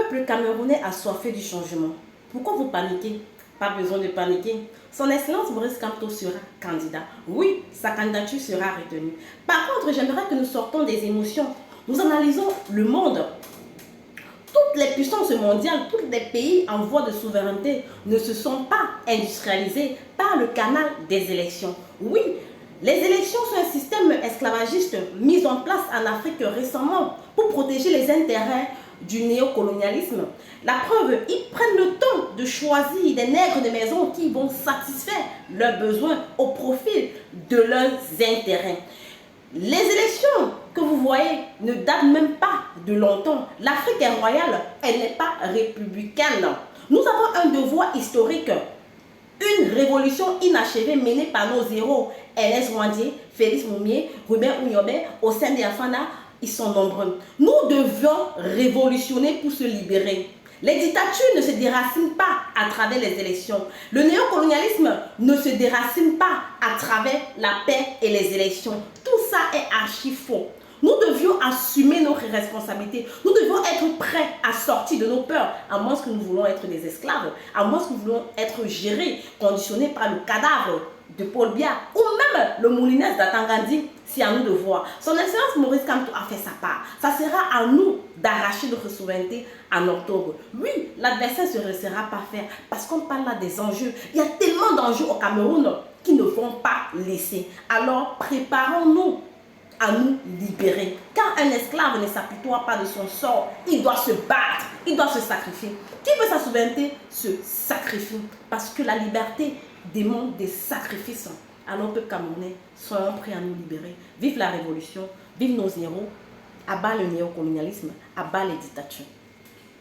peuple camerounais assoiffé du changement. Pourquoi vous paniquez? Pas besoin de paniquer. Son Excellence Maurice Kamto sera candidat. Oui, sa candidature sera retenue. Par contre, j'aimerais que nous sortons des émotions. Nous analysons le monde. Toutes les puissances mondiales, tous les pays en voie de souveraineté ne se sont pas industrialisés par le canal des élections. Oui, les élections sont un système esclavagiste mis en place en Afrique récemment pour protéger les intérêts du néocolonialisme. La preuve, ils prennent le temps de choisir des nègres de maison qui vont satisfaire leurs besoins au profit de leurs intérêts. Les élections que vous voyez ne datent même pas de longtemps. L'Afrique est royale, elle n'est pas républicaine. Nous avons un devoir historique. Une révolution inachevée menée par nos héros, Ernest Ouandié, Félix Moumié, Ruben Ouyobé, Hossein Diafana, ils sont nombreux. Nous devions révolutionner pour se libérer. Les dictatures ne se déracinent pas à travers les élections. Le néocolonialisme ne se déracine pas à travers la paix et les élections. Tout ça est archi faux. Nous devions assumer nos responsabilités. Nous devons être prêts à sortir de nos peurs, à moins que nous voulons être des esclaves, à moins que nous voulons être gérés, conditionnés par le cadavre de Paul Biya ou même le moulinès d'Atangandi. C'est à nous de voir. Son Excellence Maurice Kamto a fait sa part. Ça sera à nous d'arracher notre souveraineté en octobre. Oui, l'adversaire ne se laissera pas faire parce qu'on parle là des enjeux. Il y a tellement d'enjeux au Cameroun qui ne vont pas laisser. Alors, préparons-nous à nous libérer. Car un esclave ne s'apitoie pas de son sort. Il doit se battre, il doit se sacrifier. Qui veut sa souveraineté se sacrifie. Parce que la liberté demande des sacrifices. Alors que Camerounais, soyons prêts à nous libérer. Vive la révolution, vive nos héros, abat le néocolonialisme, abat les dictatures.